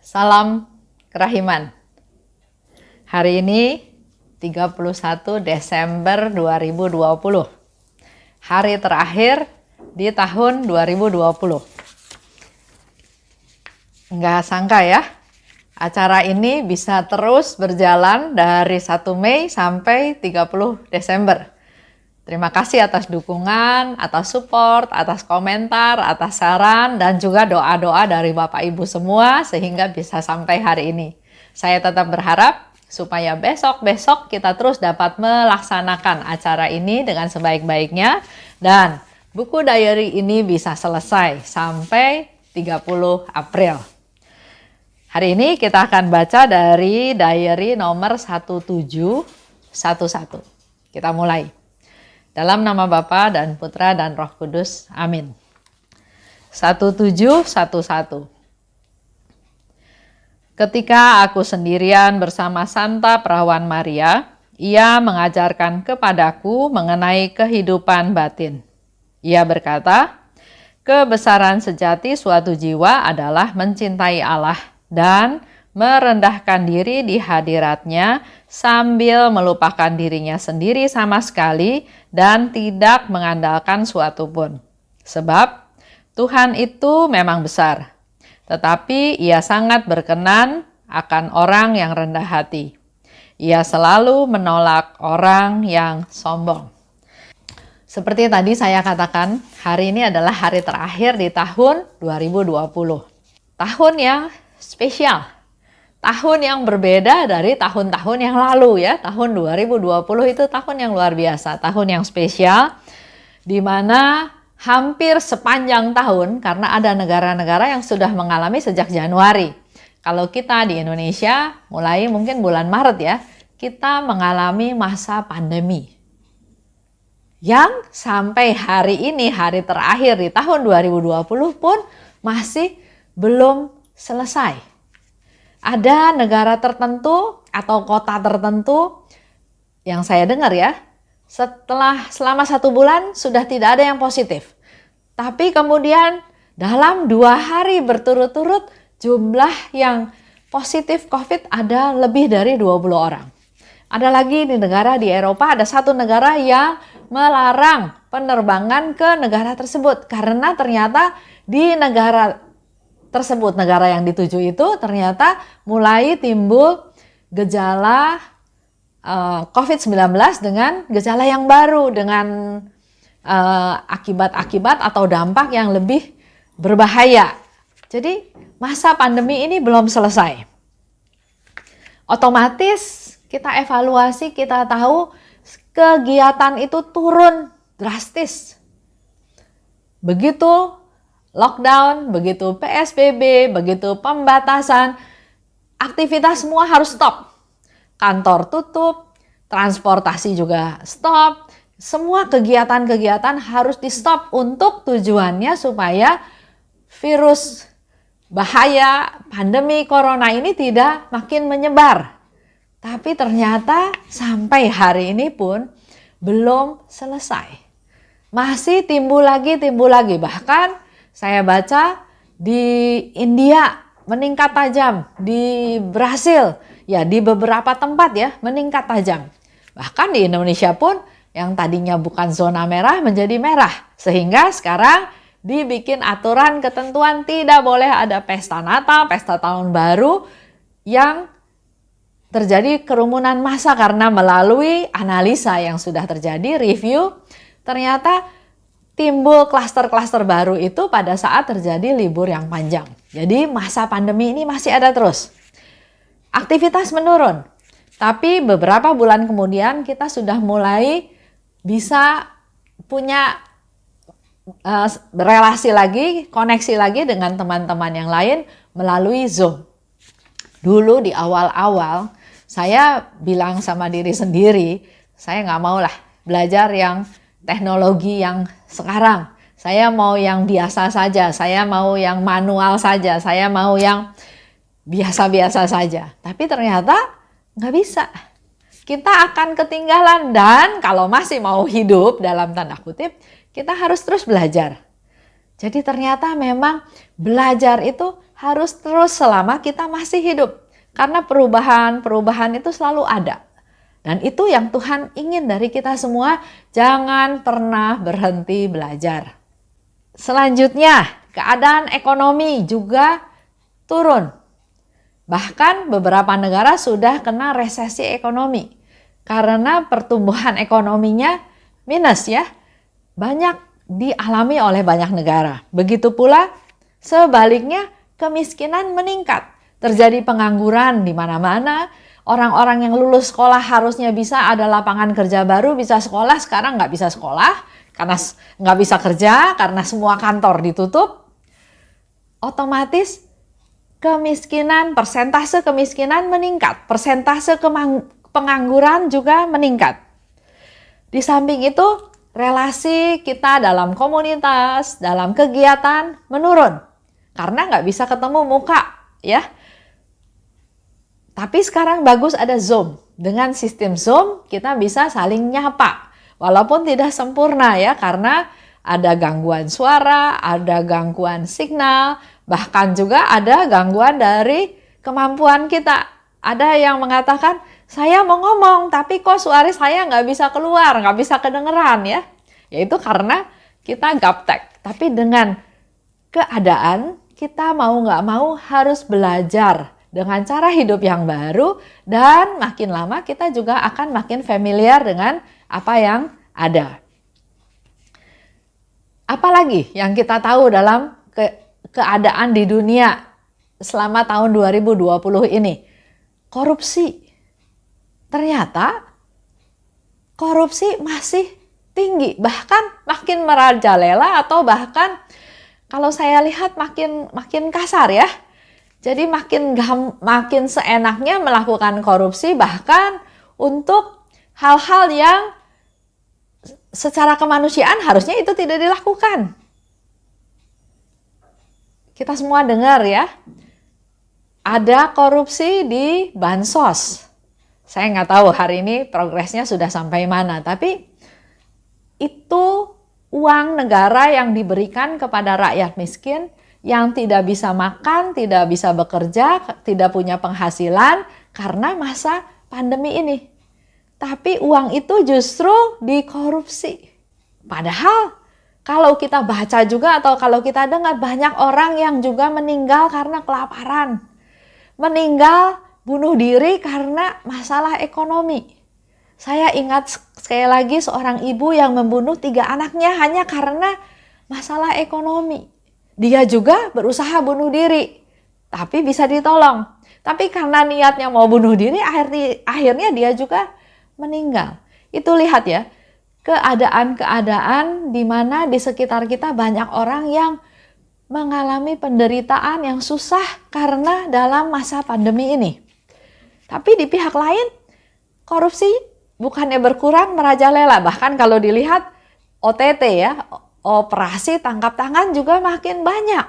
Salam kerahiman. Hari ini 31 Desember 2020. Hari terakhir di tahun 2020. Nggak sangka ya, acara ini bisa terus berjalan dari 1 Mei sampai 30 Desember. Terima kasih atas dukungan, atas support, atas komentar, atas saran, dan juga doa-doa dari Bapak Ibu semua sehingga bisa sampai hari ini. Saya tetap berharap supaya besok-besok kita terus dapat melaksanakan acara ini dengan sebaik-baiknya dan buku diary ini bisa selesai sampai 30 April. Hari ini kita akan baca dari diary nomor 1711. Kita mulai. Dalam nama Bapa dan Putra dan Roh Kudus. Amin. 1711. Ketika aku sendirian bersama Santa Perawan Maria, ia mengajarkan kepadaku mengenai kehidupan batin. Ia berkata, kebesaran sejati suatu jiwa adalah mencintai Allah dan merendahkan diri di hadiratnya sambil melupakan dirinya sendiri sama sekali dan tidak mengandalkan suatu pun. Sebab Tuhan itu memang besar, tetapi ia sangat berkenan akan orang yang rendah hati. Ia selalu menolak orang yang sombong. Seperti tadi saya katakan, hari ini adalah hari terakhir di tahun 2020. Tahun yang spesial. Tahun yang berbeda dari tahun-tahun yang lalu ya. Tahun 2020 itu tahun yang luar biasa, tahun yang spesial di mana hampir sepanjang tahun karena ada negara-negara yang sudah mengalami sejak Januari. Kalau kita di Indonesia mulai mungkin bulan Maret ya, kita mengalami masa pandemi. Yang sampai hari ini, hari terakhir di tahun 2020 pun masih belum selesai. Ada negara tertentu atau kota tertentu yang saya dengar ya, selama 1 bulan sudah tidak ada yang positif. Tapi kemudian dalam 2 hari berturut-turut jumlah yang positif COVID ada lebih dari 20 orang. Ada lagi di negara di Eropa, ada satu negara yang melarang penerbangan ke negara tersebut karena ternyata di negara tersebut, negara yang dituju itu ternyata mulai timbul gejala COVID-19 dengan gejala yang baru, dengan akibat-akibat atau dampak yang lebih berbahaya. Jadi masa pandemi ini belum selesai. Otomatis kita evaluasi, kita tahu kegiatan itu turun drastis. Begitu lockdown, begitu PSBB, begitu pembatasan, aktivitas semua harus stop. Kantor tutup, transportasi juga stop, semua kegiatan-kegiatan harus di stop untuk tujuannya supaya virus bahaya pandemi corona ini tidak makin menyebar. Tapi ternyata sampai hari ini pun belum selesai. Masih timbul lagi. Bahkan saya baca di India meningkat tajam, di Brasil, ya di beberapa tempat ya meningkat tajam. Bahkan di Indonesia pun yang tadinya bukan zona merah menjadi merah. Sehingga sekarang dibikin aturan ketentuan tidak boleh ada pesta Natal, pesta tahun baru yang terjadi kerumunan massa karena melalui analisa yang sudah terjadi, review, ternyata timbul klaster-klaster baru itu pada saat terjadi libur yang panjang. Jadi masa pandemi ini masih ada terus. Aktivitas menurun. Tapi beberapa bulan kemudian kita sudah mulai bisa punya relasi lagi, koneksi lagi dengan teman-teman yang lain melalui Zoom. Dulu di awal-awal saya bilang sama diri sendiri, saya nggak mau lah belajar yang teknologi yang sekarang. Saya mau yang biasa saja, saya mau yang manual saja, saya mau yang biasa-biasa saja. Tapi ternyata nggak bisa. Kita akan ketinggalan dan kalau masih mau hidup dalam tanda kutip, kita harus terus belajar. Jadi ternyata memang belajar itu harus terus selama kita masih hidup. Karena perubahan itu selalu ada. Dan itu yang Tuhan ingin dari kita semua, jangan pernah berhenti belajar. Selanjutnya, keadaan ekonomi juga turun. Bahkan beberapa negara sudah kena resesi ekonomi. Karena pertumbuhan ekonominya minus ya. Banyak dialami oleh banyak negara. Begitu pula sebaliknya kemiskinan meningkat. Terjadi pengangguran di mana-mana. Orang-orang yang lulus sekolah harusnya bisa ada lapangan kerja baru, bisa sekolah, sekarang nggak bisa sekolah. Karena nggak bisa kerja, karena semua kantor ditutup. Otomatis kemiskinan, persentase kemiskinan meningkat. Persentase pengangguran juga meningkat. Di samping itu, relasi kita dalam komunitas, dalam kegiatan menurun. Karena nggak bisa ketemu muka, ya. Tapi sekarang bagus ada Zoom. Dengan sistem Zoom kita bisa saling nyapa. Walaupun tidak sempurna ya, karena ada gangguan suara, ada gangguan signal, bahkan juga ada gangguan dari kemampuan kita. Ada yang mengatakan, saya mau ngomong tapi kok suara saya nggak bisa keluar, nggak bisa kedengeran ya. Yaitu karena kita gaptek. Tapi dengan keadaan kita mau nggak mau harus belajar dengan cara hidup yang baru, dan makin lama kita juga akan makin familiar dengan apa yang ada. Apalagi yang kita tahu dalam keadaan di dunia selama tahun 2020 ini? Korupsi. Ternyata korupsi masih tinggi, bahkan makin merajalela, atau bahkan kalau saya lihat makin kasar ya. Jadi makin seenaknya melakukan korupsi, bahkan untuk hal-hal yang secara kemanusiaan harusnya itu tidak dilakukan. Kita semua dengar ya, ada korupsi di bansos. Saya nggak tahu hari ini progresnya sudah sampai mana, tapi itu uang negara yang diberikan kepada rakyat miskin yang tidak bisa makan, tidak bisa bekerja, tidak punya penghasilan karena masa pandemi ini. Tapi uang itu justru dikorupsi. Padahal kalau kita baca juga atau kalau kita dengar, banyak orang yang juga meninggal karena kelaparan. Meninggal bunuh diri karena masalah ekonomi. Saya ingat sekali lagi seorang ibu yang membunuh 3 anaknya hanya karena masalah ekonomi. Dia juga berusaha bunuh diri, tapi bisa ditolong. Tapi karena niatnya mau bunuh diri, akhirnya dia juga meninggal. Itu lihat ya, keadaan-keadaan di mana di sekitar kita banyak orang yang mengalami penderitaan yang susah karena dalam masa pandemi ini. Tapi di pihak lain, korupsi bukannya berkurang, merajalela. Bahkan kalau dilihat OTT ya, operasi tangkap tangan juga makin banyak.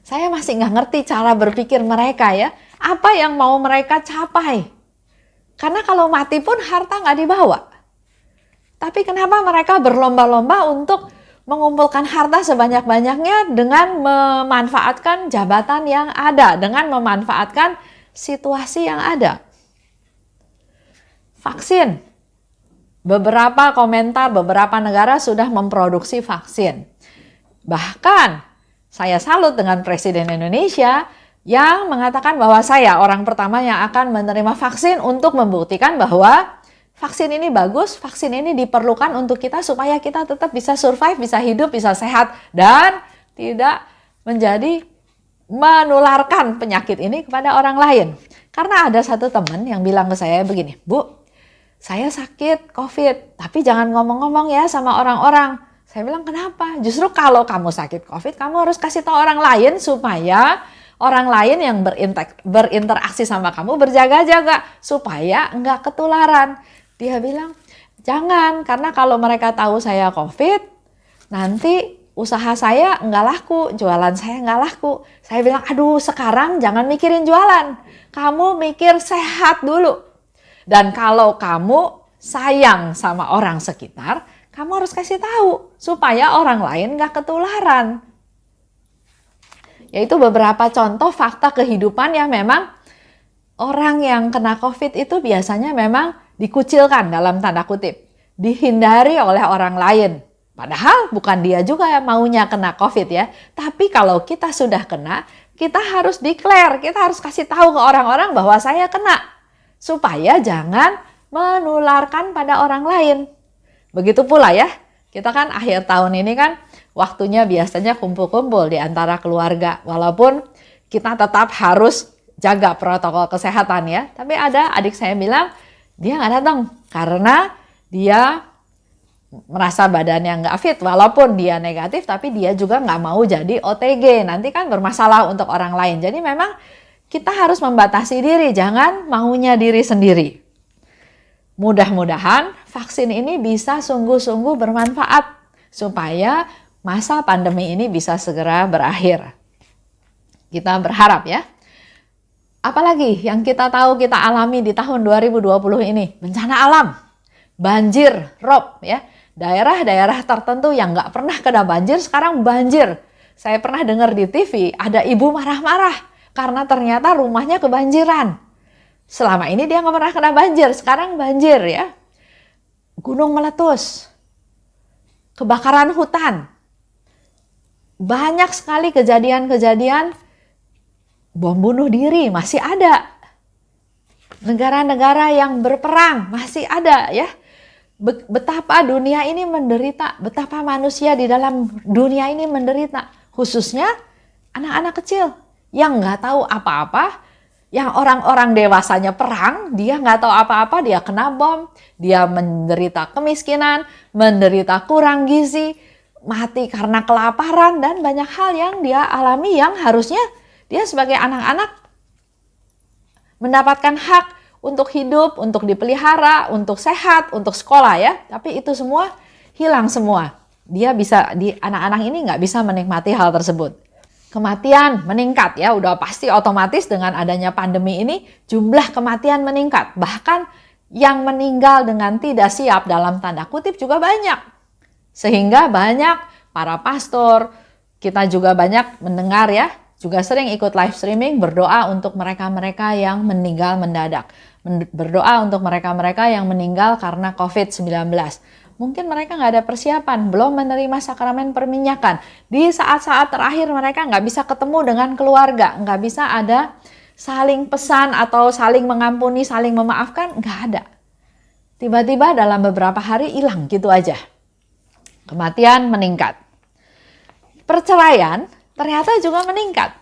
Saya masih nggak ngerti cara berpikir mereka ya. Apa yang mau mereka capai? Karena kalau mati pun harta nggak dibawa. Tapi kenapa mereka berlomba-lomba untuk mengumpulkan harta sebanyak-banyaknya dengan memanfaatkan jabatan yang ada, dengan memanfaatkan situasi yang ada? Vaksin. Beberapa komentar, beberapa negara sudah memproduksi vaksin. Bahkan saya salut dengan Presiden Indonesia yang mengatakan bahwa saya orang pertama yang akan menerima vaksin untuk membuktikan bahwa vaksin ini bagus, vaksin ini diperlukan untuk kita supaya kita tetap bisa survive, bisa hidup, bisa sehat, dan tidak menularkan penyakit ini kepada orang lain. Karena ada satu teman yang bilang ke saya begini, Bu, saya sakit COVID, tapi jangan ngomong-ngomong ya sama orang-orang. Saya bilang, kenapa? Justru kalau kamu sakit COVID, kamu harus kasih tahu orang lain supaya orang lain yang berinteraksi sama kamu berjaga-jaga supaya enggak ketularan. Dia bilang, jangan, karena kalau mereka tahu saya COVID, nanti usaha saya enggak laku, jualan saya enggak laku. Saya bilang, aduh sekarang jangan mikirin jualan, kamu mikir sehat dulu. Dan kalau kamu sayang sama orang sekitar, kamu harus kasih tahu supaya orang lain gak ketularan. Yaitu beberapa contoh fakta kehidupan yang memang orang yang kena COVID itu biasanya memang dikucilkan dalam tanda kutip. Dihindari oleh orang lain. Padahal bukan dia juga yang maunya kena COVID ya. Tapi kalau kita sudah kena, kita harus declare, kita harus kasih tahu ke orang-orang bahwa saya kena. Supaya jangan menularkan pada orang lain. Begitu pula ya, kita kan akhir tahun ini kan waktunya biasanya kumpul-kumpul di antara keluarga. Walaupun kita tetap harus jaga protokol kesehatan ya. Tapi ada adik saya bilang, dia nggak datang karena dia merasa badannya nggak fit. Walaupun dia negatif, tapi dia juga nggak mau jadi OTG. Nanti kan bermasalah untuk orang lain. Jadi memang kita harus membatasi diri, jangan maunya diri sendiri. Mudah-mudahan vaksin ini bisa sungguh-sungguh bermanfaat supaya masa pandemi ini bisa segera berakhir. Kita berharap ya. Apalagi yang kita tahu kita alami di tahun 2020 ini, bencana alam, banjir, rob ya. Daerah-daerah tertentu yang nggak pernah kena banjir sekarang banjir. Saya pernah dengar di TV ada ibu marah-marah karena ternyata rumahnya kebanjiran. Selama ini dia nggak pernah kena banjir, sekarang banjir ya. Gunung meletus, kebakaran hutan. Banyak sekali kejadian-kejadian bom bunuh diri masih ada. Negara-negara yang berperang masih ada ya. Betapa dunia ini menderita, betapa manusia di dalam dunia ini menderita. Khususnya anak-anak kecil yang nggak tahu apa-apa. Yang orang-orang dewasanya perang, dia nggak tahu apa-apa, dia kena bom, dia menderita kemiskinan, menderita kurang gizi, mati karena kelaparan, dan banyak hal yang dia alami yang harusnya dia sebagai anak-anak mendapatkan hak untuk hidup, untuk dipelihara, untuk sehat, untuk sekolah ya. Tapi itu semua hilang semua. Anak-anak ini nggak bisa menikmati hal tersebut. Kematian meningkat ya, udah pasti otomatis dengan adanya pandemi ini jumlah kematian meningkat. Bahkan yang meninggal dengan tidak siap dalam tanda kutip juga banyak. Sehingga banyak para pastor, kita juga banyak mendengar ya, juga sering ikut live streaming berdoa untuk mereka-mereka yang meninggal mendadak. Berdoa untuk mereka-mereka yang meninggal karena COVID-19. Mungkin mereka nggak ada persiapan, belum menerima sakramen perminyakan. Di saat-saat terakhir mereka nggak bisa ketemu dengan keluarga, nggak bisa ada saling pesan atau saling mengampuni, saling memaafkan, nggak ada. Tiba-tiba dalam beberapa hari hilang gitu aja. Kematian meningkat. Perceraian ternyata juga meningkat.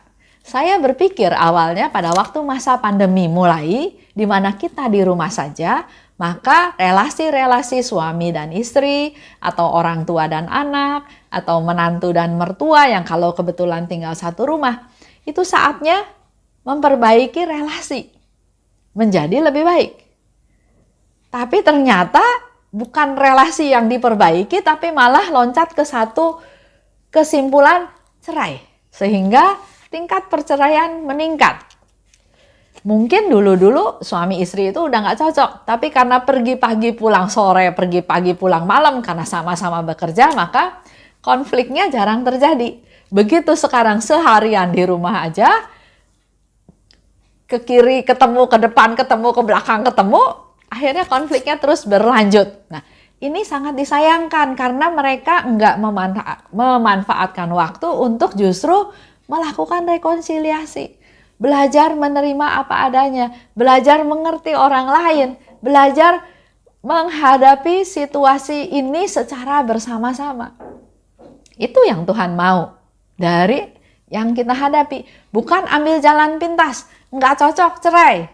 Saya berpikir awalnya pada waktu masa pandemi mulai, di mana kita di rumah saja, maka relasi-relasi suami dan istri, atau orang tua dan anak, atau menantu dan mertua yang kalau kebetulan tinggal satu rumah, itu saatnya memperbaiki relasi menjadi lebih baik. Tapi ternyata bukan relasi yang diperbaiki, tapi malah loncat ke satu kesimpulan cerai. Sehingga tingkat perceraian meningkat. Mungkin dulu-dulu suami istri itu udah nggak cocok, tapi karena pergi pagi pulang sore, pergi pagi pulang malam karena sama-sama bekerja, maka konfliknya jarang terjadi. Begitu sekarang seharian di rumah aja, ke kiri ketemu, ke depan ketemu, ke belakang ketemu, akhirnya konfliknya terus berlanjut. Nah, ini sangat disayangkan karena mereka nggak memanfaatkan waktu untuk justru melakukan rekonsiliasi. Belajar menerima apa adanya, belajar mengerti orang lain, belajar menghadapi situasi ini secara bersama-sama. Itu yang Tuhan mau dari yang kita hadapi. Bukan ambil jalan pintas, nggak cocok, cerai.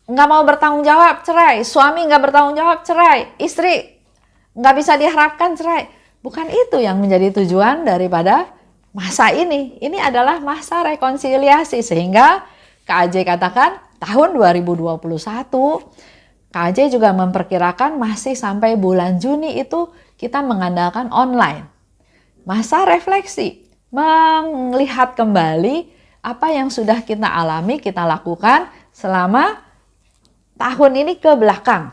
Nggak mau bertanggung jawab, cerai. Suami nggak bertanggung jawab, cerai. Istri nggak bisa diharapkan, cerai. Bukan itu yang menjadi tujuan daripada masa ini. Ini adalah masa rekonsiliasi, sehingga KAJ katakan tahun 2021, KAJ juga memperkirakan masih sampai bulan Juni itu kita mengandalkan online. Masa refleksi, melihat kembali apa yang sudah kita alami, kita lakukan selama tahun ini ke belakang.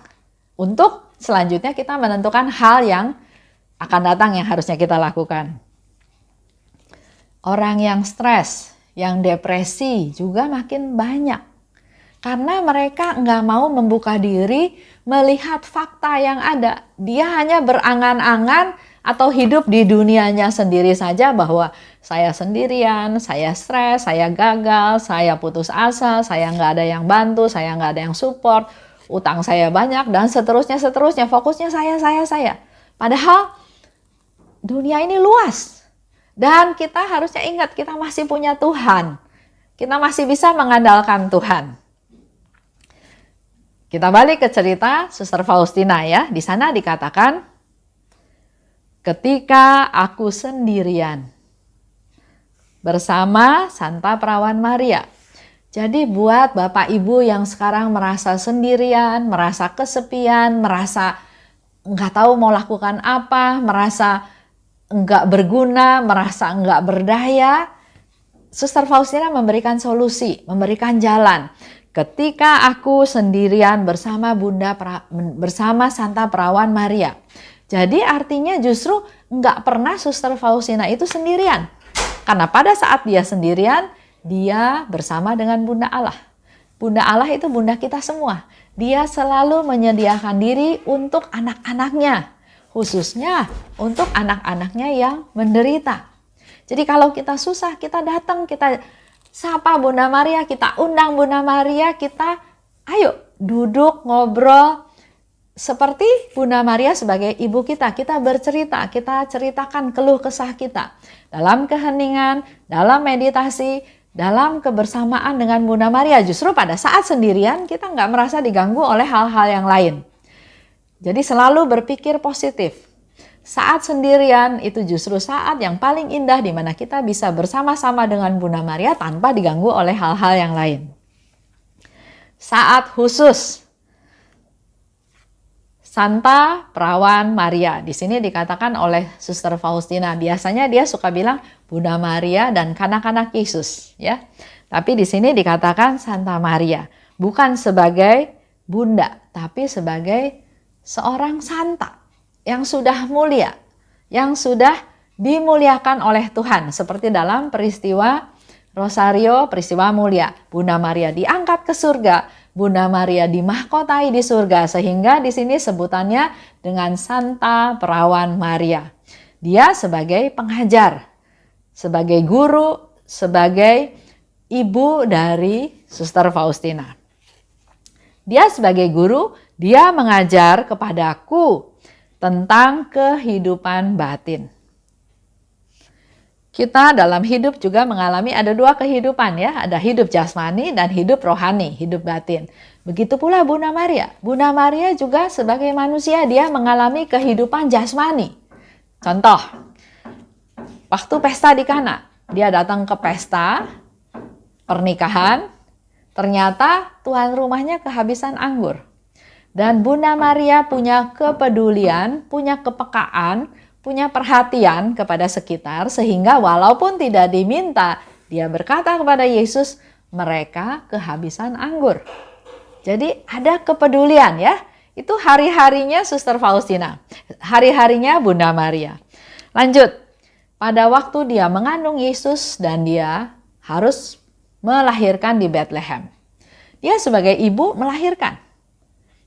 Untuk selanjutnya kita menentukan hal yang akan datang yang harusnya kita lakukan. Orang yang stres, yang depresi juga makin banyak. Karena mereka nggak mau membuka diri melihat fakta yang ada. Dia hanya berangan-angan atau hidup di dunianya sendiri saja bahwa saya sendirian, saya stres, saya gagal, saya putus asa, saya nggak ada yang bantu, saya nggak ada yang support, utang saya banyak, dan seterusnya, fokusnya saya. Padahal dunia ini luas. Dan kita harusnya ingat, kita masih punya Tuhan. Kita masih bisa mengandalkan Tuhan. Kita balik ke cerita Suster Faustina ya. Di sana dikatakan, ketika aku sendirian bersama Santa Perawan Maria. Jadi buat Bapak Ibu yang sekarang merasa sendirian, merasa kesepian, merasa nggak tahu mau lakukan apa, merasa nggak berguna, merasa nggak berdaya, Suster Faustina memberikan solusi, memberikan jalan. Ketika aku sendirian bersama Santa Perawan Maria. Jadi artinya justru nggak pernah Suster Faustina itu sendirian. Karena pada saat dia sendirian, dia bersama dengan Bunda Allah. Bunda Allah itu Bunda kita semua. Dia selalu menyediakan diri untuk anak-anaknya. Khususnya untuk anak-anaknya yang menderita. Jadi kalau kita susah, kita datang, kita sapa Bunda Maria, kita undang Bunda Maria, kita ayo duduk ngobrol seperti Bunda Maria sebagai ibu kita bercerita, kita ceritakan keluh kesah kita dalam keheningan, dalam meditasi, dalam kebersamaan dengan Bunda Maria. Justru pada saat sendirian kita nggak merasa diganggu oleh hal-hal yang lain. Jadi selalu berpikir positif. Saat sendirian itu justru saat yang paling indah di mana kita bisa bersama-sama dengan Bunda Maria tanpa diganggu oleh hal-hal yang lain. Saat khusus Santa Perawan Maria. Di sini dikatakan oleh Suster Faustina. Biasanya dia suka bilang Bunda Maria dan kanak-kanak Yesus, ya. Tapi di sini dikatakan Santa Maria, bukan sebagai bunda, tapi sebagai seorang santa yang sudah mulia, yang sudah dimuliakan oleh Tuhan. Seperti dalam peristiwa Rosario, peristiwa mulia. Bunda Maria diangkat ke surga, Bunda Maria dimahkotai di surga, sehingga di sini sebutannya dengan Santa Perawan Maria. Dia sebagai pengajar, sebagai guru, sebagai ibu dari Suster Faustina. Dia sebagai guru, dia mengajar kepadaku tentang kehidupan batin. Kita dalam hidup juga mengalami ada dua kehidupan ya, ada hidup jasmani dan hidup rohani, hidup batin. Begitu pula Bunda Maria. Bunda Maria juga sebagai manusia dia mengalami kehidupan jasmani. Contoh, waktu pesta di Kana, dia datang ke pesta pernikahan, ternyata tuan rumahnya kehabisan anggur. Dan Bunda Maria punya kepedulian, punya kepekaan, punya perhatian kepada sekitar, sehingga walaupun tidak diminta, dia berkata kepada Yesus, mereka kehabisan anggur. Jadi ada kepedulian ya. Itu hari-harinya Suster Faustina, hari-harinya Bunda Maria. Lanjut, pada waktu dia mengandung Yesus dan dia harus melahirkan di Bethlehem. Dia sebagai ibu melahirkan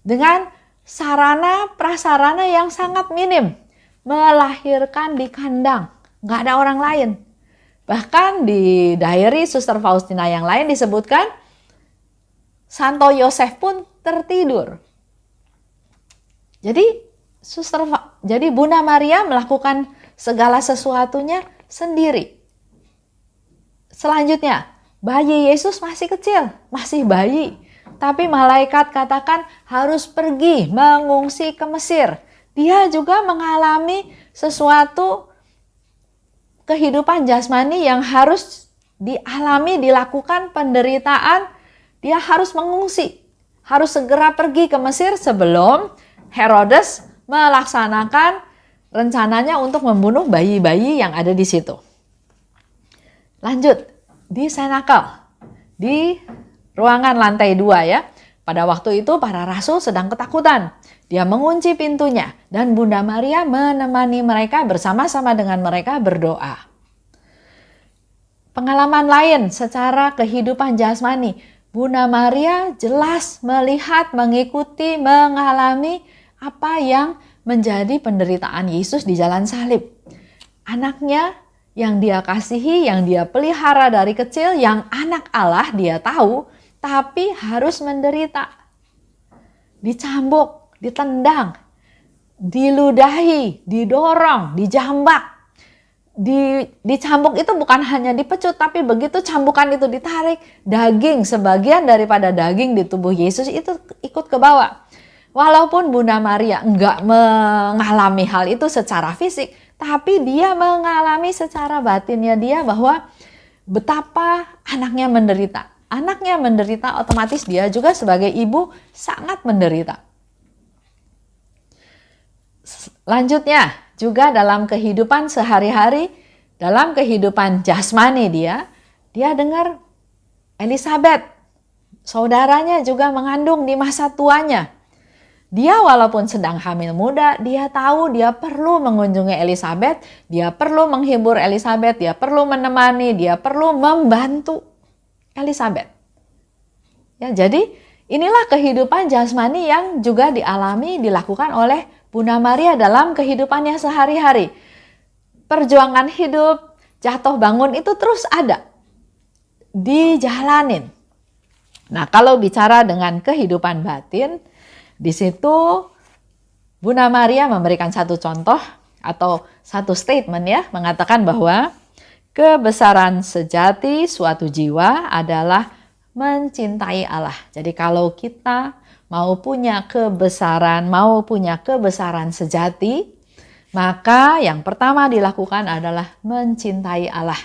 dengan sarana prasarana yang sangat minim. Melahirkan di kandang, nggak ada orang lain. Bahkan di diary Suster Faustina yang lain disebutkan, Santo Yosef pun tertidur. Jadi Bunda Maria melakukan segala sesuatunya sendiri. Selanjutnya, bayi Yesus masih kecil, masih bayi. Tapi malaikat katakan harus pergi mengungsi ke Mesir. Dia juga mengalami sesuatu kehidupan jasmani yang harus dialami, dilakukan penderitaan. Dia harus mengungsi, harus segera pergi ke Mesir sebelum Herodes melaksanakan rencananya untuk membunuh bayi-bayi yang ada di situ. Lanjut, di Senakel, di ruangan lantai 2 ya. Pada waktu itu para rasul sedang ketakutan. Dia mengunci pintunya dan Bunda Maria menemani mereka bersama-sama dengan mereka berdoa. Pengalaman lain secara kehidupan jasmani, Bunda Maria jelas melihat, mengikuti, mengalami apa yang menjadi penderitaan Yesus di jalan salib. Anaknya yang dia kasihi, yang dia pelihara dari kecil, yang anak Allah dia tahu, tapi harus menderita. Dicambuk, ditendang, diludahi, didorong, dijambak. Dicambuk itu bukan hanya dipecut, tapi begitu cambukan itu ditarik, daging, sebagian daripada daging di tubuh Yesus itu ikut ke bawah. Walaupun Bunda Maria enggak mengalami hal itu secara fisik, tapi dia mengalami secara batinnya dia bahwa betapa anaknya menderita. Anaknya menderita, otomatis dia juga sebagai ibu sangat menderita. Lanjutnya, juga dalam kehidupan sehari-hari, dalam kehidupan jasmani dia dengar Elizabeth, saudaranya juga mengandung di masa tuanya. Dia walaupun sedang hamil muda, dia tahu dia perlu mengunjungi Elizabeth, dia perlu menghibur Elizabeth, dia perlu menemani, dia perlu membantu Elizabeth. Ya, jadi inilah kehidupan jasmani yang juga dialami, dilakukan oleh Bunda Maria dalam kehidupannya sehari-hari. Perjuangan hidup, jatuh bangun itu terus ada, dijalanin. Nah, kalau bicara dengan kehidupan batin, di situ Bunda Maria memberikan satu contoh atau satu statement ya, mengatakan bahwa kebesaran sejati suatu jiwa adalah mencintai Allah. Jadi kalau kita mau punya kebesaran sejati, maka yang pertama dilakukan adalah mencintai Allah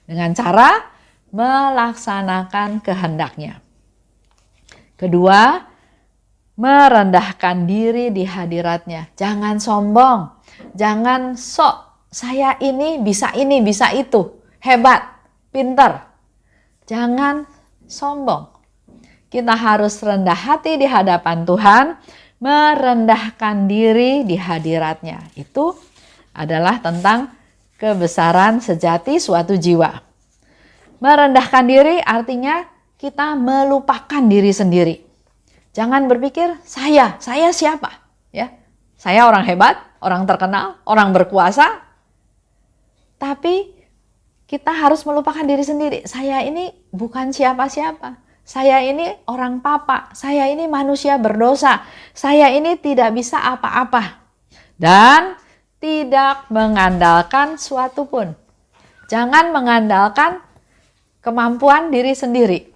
dengan cara melaksanakan kehendaknya. Kedua, merendahkan diri di hadiratnya. Jangan sombong, jangan sok, saya ini, bisa itu, hebat, pinter. Jangan sombong. Kita harus rendah hati di hadapan Tuhan, merendahkan diri di hadiratnya. Itu adalah tentang kebesaran sejati suatu jiwa. Merendahkan diri artinya kita melupakan diri sendiri. Jangan berpikir saya siapa, ya. Saya orang hebat, orang terkenal, orang berkuasa. Tapi kita harus melupakan diri sendiri. Saya ini bukan siapa-siapa. Saya ini orang papa, saya ini manusia berdosa, saya ini tidak bisa apa-apa. Dan tidak mengandalkan suatu pun. Jangan mengandalkan kemampuan diri sendiri.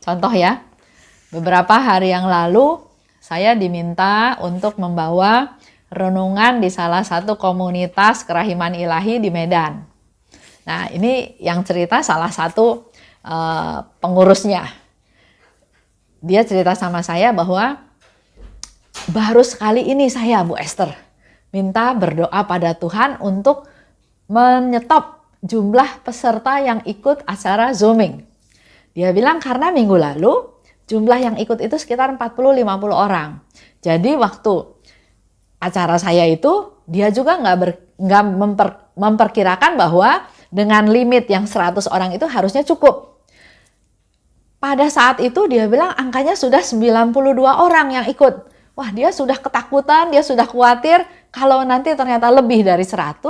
Contoh ya, beberapa hari yang lalu saya diminta untuk membawa renungan di salah satu komunitas kerahiman ilahi di Medan. Nah, ini yang cerita salah satu pengurusnya. Dia cerita sama saya bahwa baru sekali ini saya, Bu Esther, minta berdoa pada Tuhan untuk menyetop jumlah peserta yang ikut acara Zooming. Dia bilang karena minggu lalu jumlah yang ikut itu sekitar 40-50 orang. Jadi waktu acara saya itu dia juga nggak memperkirakan bahwa dengan limit yang 100 orang itu harusnya cukup. Pada saat itu dia bilang angkanya sudah 92 orang yang ikut. Wah, dia sudah ketakutan, dia sudah khawatir kalau nanti ternyata lebih dari 100.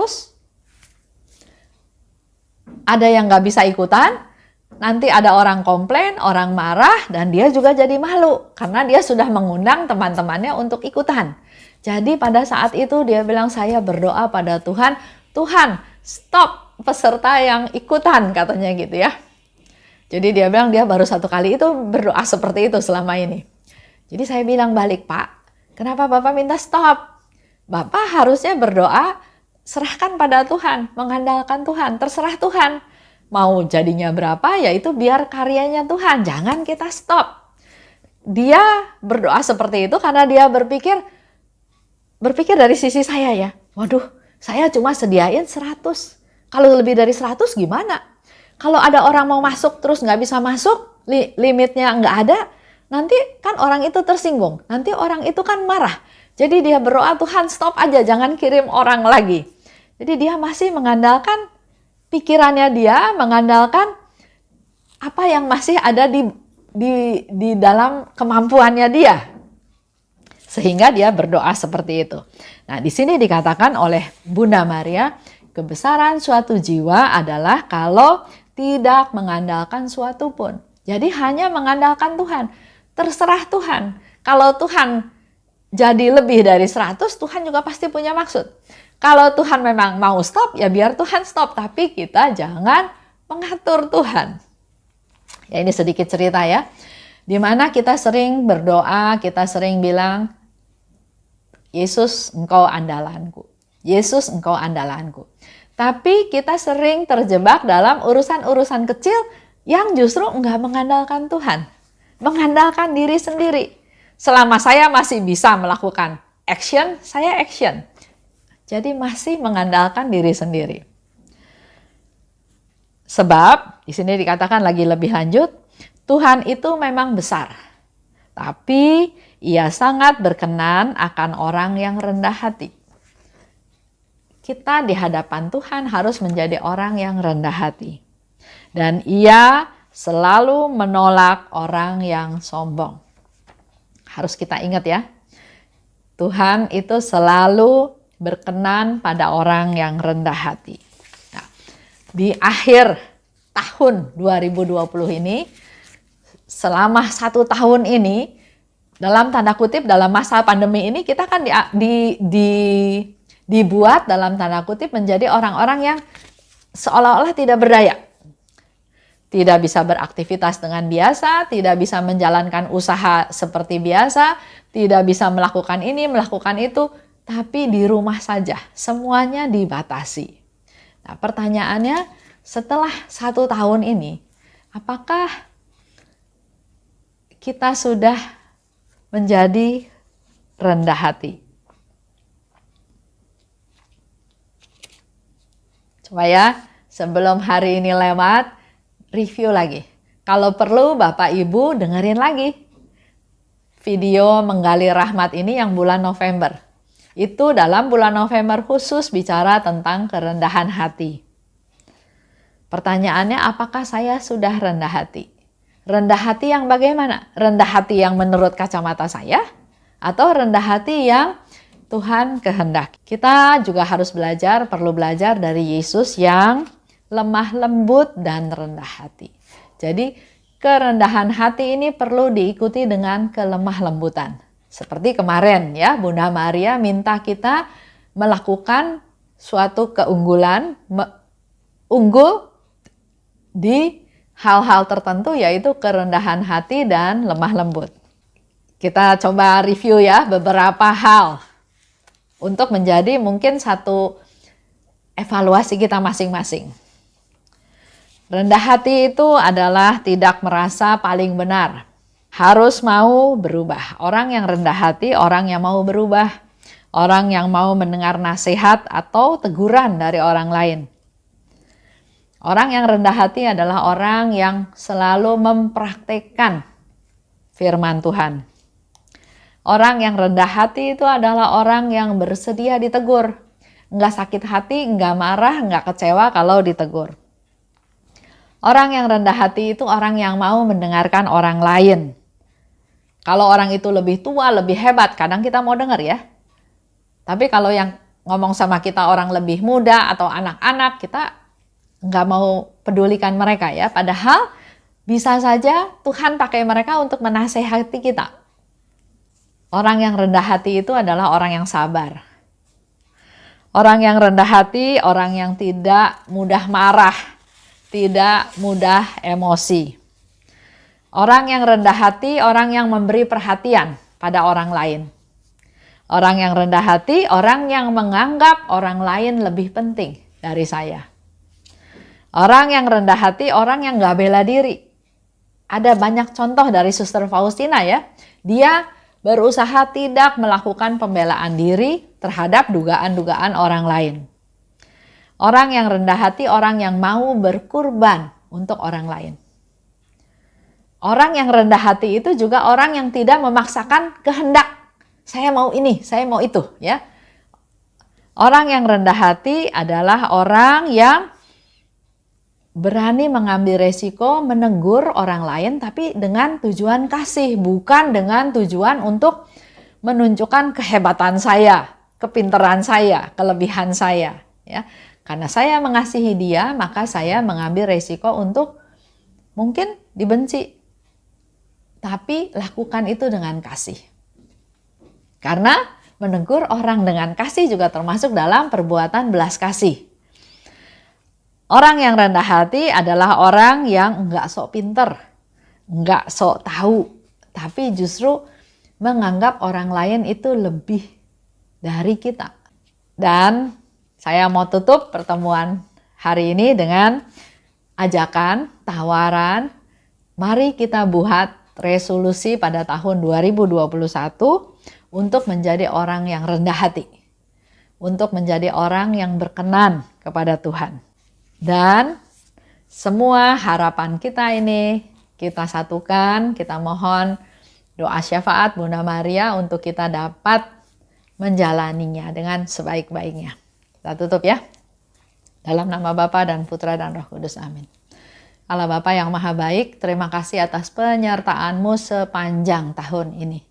Ada yang nggak bisa ikutan, nanti ada orang komplain, orang marah, dan dia juga jadi malu karena dia sudah mengundang teman-temannya untuk ikutan. Jadi pada saat itu dia bilang, saya berdoa pada Tuhan, Tuhan stop peserta yang ikutan, katanya gitu ya. Jadi dia bilang dia baru satu kali itu berdoa seperti itu selama ini. Jadi saya bilang balik, Pak, kenapa Bapak minta stop? Bapak harusnya berdoa, serahkan pada Tuhan, mengandalkan Tuhan, terserah Tuhan. Mau jadinya berapa, ya itu biar karyanya Tuhan, jangan kita stop. Dia berdoa seperti itu karena dia berpikir dari sisi saya ya, waduh, saya cuma sediain 100. Kalau lebih dari 100 gimana? Kalau ada orang mau masuk terus nggak bisa masuk, limitnya nggak ada, nanti kan orang itu tersinggung, nanti orang itu kan marah. Jadi dia berdoa, Tuhan stop aja, jangan kirim orang lagi. Jadi dia masih mengandalkan pikirannya dia, mengandalkan apa yang masih ada di dalam kemampuannya dia. Sehingga dia berdoa seperti itu. Nah, di sini dikatakan oleh Bunda Maria, kebesaran suatu jiwa adalah kalau tidak mengandalkan suatu pun. Jadi hanya mengandalkan Tuhan. Terserah Tuhan. Kalau Tuhan jadi lebih dari 100, Tuhan juga pasti punya maksud. Kalau Tuhan memang mau stop, ya biar Tuhan stop. Tapi kita jangan mengatur Tuhan. Ya, ini sedikit cerita ya. Dimana kita sering berdoa, kita sering bilang, Yesus engkau andalanku. Yesus engkau andalanku. Tapi kita sering terjebak dalam urusan-urusan kecil yang justru enggak mengandalkan Tuhan. Mengandalkan diri sendiri. Selama saya masih bisa melakukan action, saya action. Jadi masih mengandalkan diri sendiri. Sebab, di sini dikatakan lagi lebih lanjut, Tuhan itu memang besar. Tapi Ia sangat berkenan akan orang yang rendah hati. Kita di hadapan Tuhan harus menjadi orang yang rendah hati. Dan Ia selalu menolak orang yang sombong. Harus kita ingat ya. Tuhan itu selalu berkenan pada orang yang rendah hati. Nah, di akhir tahun 2020 ini, selama 1 tahun ini, dalam tanda kutip, dalam masa pandemi ini, kita kan dibuat dalam tanda kutip menjadi orang-orang yang seolah-olah tidak berdaya. Tidak bisa beraktivitas dengan biasa, tidak bisa menjalankan usaha seperti biasa, tidak bisa melakukan ini, melakukan itu, tapi di rumah saja, semuanya dibatasi. Nah, pertanyaannya, setelah 1 tahun ini, apakah kita sudah menjadi rendah hati? Coba ya, sebelum hari ini lewat, review lagi. Kalau perlu Bapak Ibu dengerin lagi video menggali rahmat ini yang bulan November. Itu dalam bulan November khusus bicara tentang kerendahan hati. Pertanyaannya, apakah saya sudah rendah hati? Rendah hati yang bagaimana? Rendah hati yang menurut kacamata saya? Atau rendah hati yang Tuhan kehendaki? Kita juga harus perlu belajar dari Yesus yang lemah lembut dan rendah hati. Jadi kerendahan hati ini perlu diikuti dengan kelemah lembutan. Seperti kemarin ya, Bunda Maria minta kita melakukan suatu keunggulan, unggul di hal-hal tertentu, yaitu kerendahan hati dan lemah lembut. Kita coba review ya beberapa hal untuk menjadi mungkin satu evaluasi kita masing-masing. Rendah hati itu adalah tidak merasa paling benar. Harus mau berubah. Orang yang rendah hati, orang yang mau berubah. Orang yang mau mendengar nasihat atau teguran dari orang lain. Orang yang rendah hati adalah orang yang selalu mempraktekkan firman Tuhan. Orang yang rendah hati itu adalah orang yang bersedia ditegur. Nggak sakit hati, nggak marah, nggak kecewa kalau ditegur. Orang yang rendah hati itu orang yang mau mendengarkan orang lain. Kalau orang itu lebih tua, lebih hebat, kadang kita mau dengar ya. Tapi kalau yang ngomong sama kita orang lebih muda atau anak-anak, kita nggak mau pedulikan mereka ya. Padahal bisa saja Tuhan pakai mereka untuk menasehati kita. Orang yang rendah hati itu adalah orang yang sabar. Orang yang rendah hati, orang yang tidak mudah marah, tidak mudah emosi. Orang yang rendah hati, orang yang memberi perhatian pada orang lain. Orang yang rendah hati, orang yang menganggap orang lain lebih penting dari saya. Orang yang rendah hati, orang yang gak bela diri. Ada banyak contoh dari Suster Faustina ya. Dia berusaha tidak melakukan pembelaan diri terhadap dugaan-dugaan orang lain. Orang yang rendah hati, orang yang mau berkurban untuk orang lain. Orang yang rendah hati itu juga orang yang tidak memaksakan kehendak. Saya mau ini, saya mau itu, ya. Orang yang rendah hati adalah orang yang berani mengambil resiko menegur orang lain, tapi dengan tujuan kasih, bukan dengan tujuan untuk menunjukkan kehebatan saya, kepintaran saya, kelebihan saya, ya. Karena saya mengasihi dia, maka saya mengambil resiko untuk mungkin dibenci, tapi lakukan itu dengan kasih. Karena menegur orang dengan kasih juga termasuk dalam perbuatan belas kasih. Orang yang rendah hati adalah orang yang enggak sok pinter, enggak sok tahu, tapi justru menganggap orang lain itu lebih dari kita. Dan saya mau tutup pertemuan hari ini dengan ajakan, tawaran, mari kita buat resolusi pada tahun 2021 untuk menjadi orang yang rendah hati, untuk menjadi orang yang berkenan kepada Tuhan. Dan semua harapan kita ini kita satukan, kita mohon doa syafaat Bunda Maria untuk kita dapat menjalaninya dengan sebaik-baiknya. Kita tutup ya. Dalam nama Bapa dan Putra dan Roh Kudus. Amin. Allah Bapa yang Maha Baik, terima kasih atas penyertaan-Mu sepanjang tahun ini.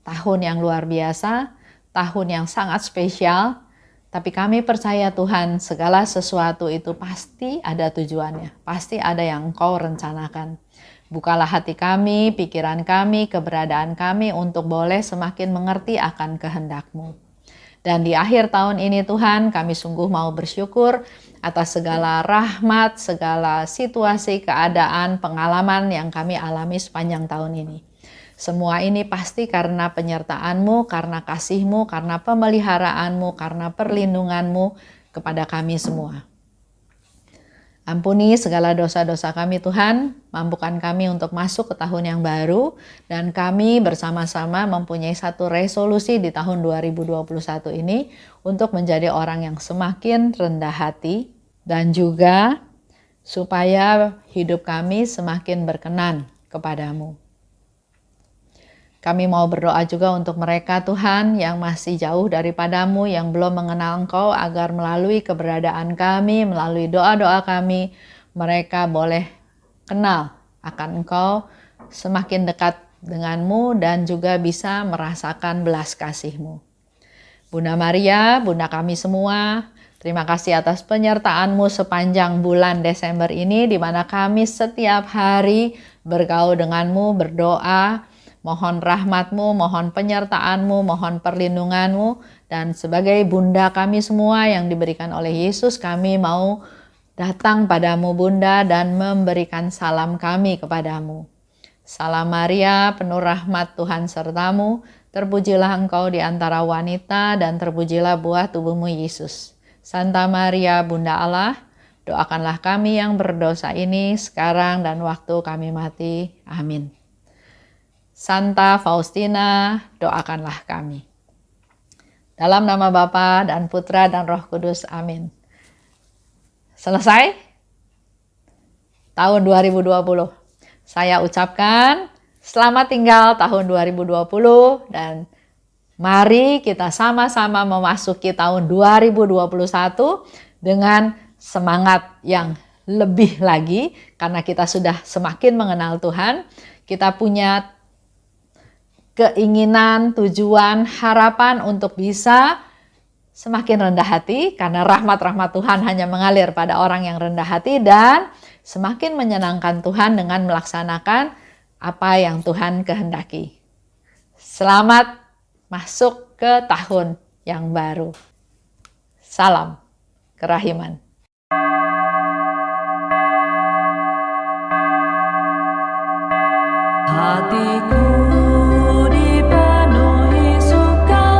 Tahun yang luar biasa, tahun yang sangat spesial. Tapi kami percaya Tuhan, segala sesuatu itu pasti ada tujuannya. Pasti ada yang Engkau rencanakan. Bukalah hati kami, pikiran kami, keberadaan kami untuk boleh semakin mengerti akan kehendak-Mu. Dan di akhir tahun ini Tuhan, kami sungguh mau bersyukur atas segala rahmat, segala situasi, keadaan, pengalaman yang kami alami sepanjang tahun ini. Semua ini pasti karena penyertaan-Mu, karena kasih-Mu, karena pemeliharaanmu, karena perlindungan-Mu kepada kami semua. Ampuni segala dosa-dosa kami Tuhan, mampukan kami untuk masuk ke tahun yang baru, dan kami bersama-sama mempunyai satu resolusi di tahun 2021 ini untuk menjadi orang yang semakin rendah hati, dan juga supaya hidup kami semakin berkenan kepadamu. Kami mau berdoa juga untuk mereka Tuhan yang masih jauh daripadamu, yang belum mengenal Engkau, agar melalui keberadaan kami, melalui doa-doa kami, mereka boleh kenal akan Engkau, semakin dekat denganmu, dan juga bisa merasakan belas kasih-Mu. Bunda Maria, Bunda kami semua, terima kasih atas penyertaan-Mu sepanjang bulan Desember ini, di mana kami setiap hari bergaul denganmu, berdoa, mohon rahmat-Mu, mohon penyertaan-Mu, mohon perlindungan-Mu, dan sebagai Bunda kami semua yang diberikan oleh Yesus, kami mau datang padamu Bunda dan memberikan salam kami kepadamu. Salam Maria, penuh rahmat Tuhan sertamu, terpujilah Engkau di antara wanita dan terpujilah buah tubuhmu Yesus. Santa Maria, Bunda Allah, doakanlah kami yang berdosa ini sekarang dan waktu kami mati. Amin. Santa Faustina, doakanlah kami. Dalam nama Bapa dan Putra dan Roh Kudus. Amin. Selesai tahun 2020. Saya ucapkan selamat tinggal tahun 2020 dan mari kita sama-sama memasuki tahun 2021 dengan semangat yang lebih lagi karena kita sudah semakin mengenal Tuhan. Kita punya keinginan, tujuan, harapan untuk bisa semakin rendah hati karena rahmat-rahmat Tuhan hanya mengalir pada orang yang rendah hati, dan semakin menyenangkan Tuhan dengan melaksanakan apa yang Tuhan kehendaki. Selamat masuk ke tahun yang baru. Salam kerahiman. Hatiku dipenuhi suka.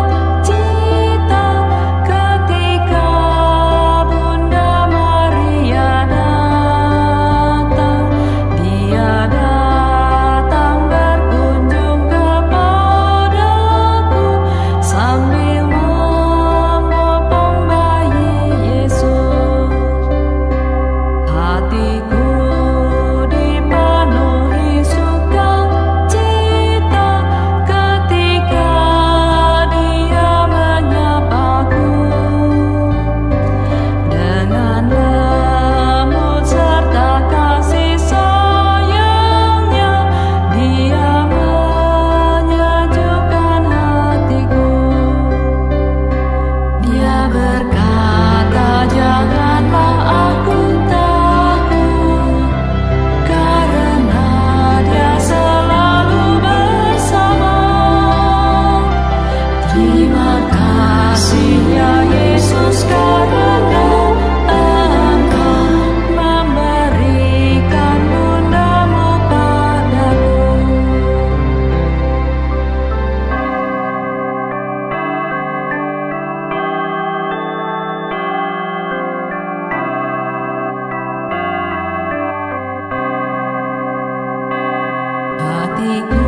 hatiku.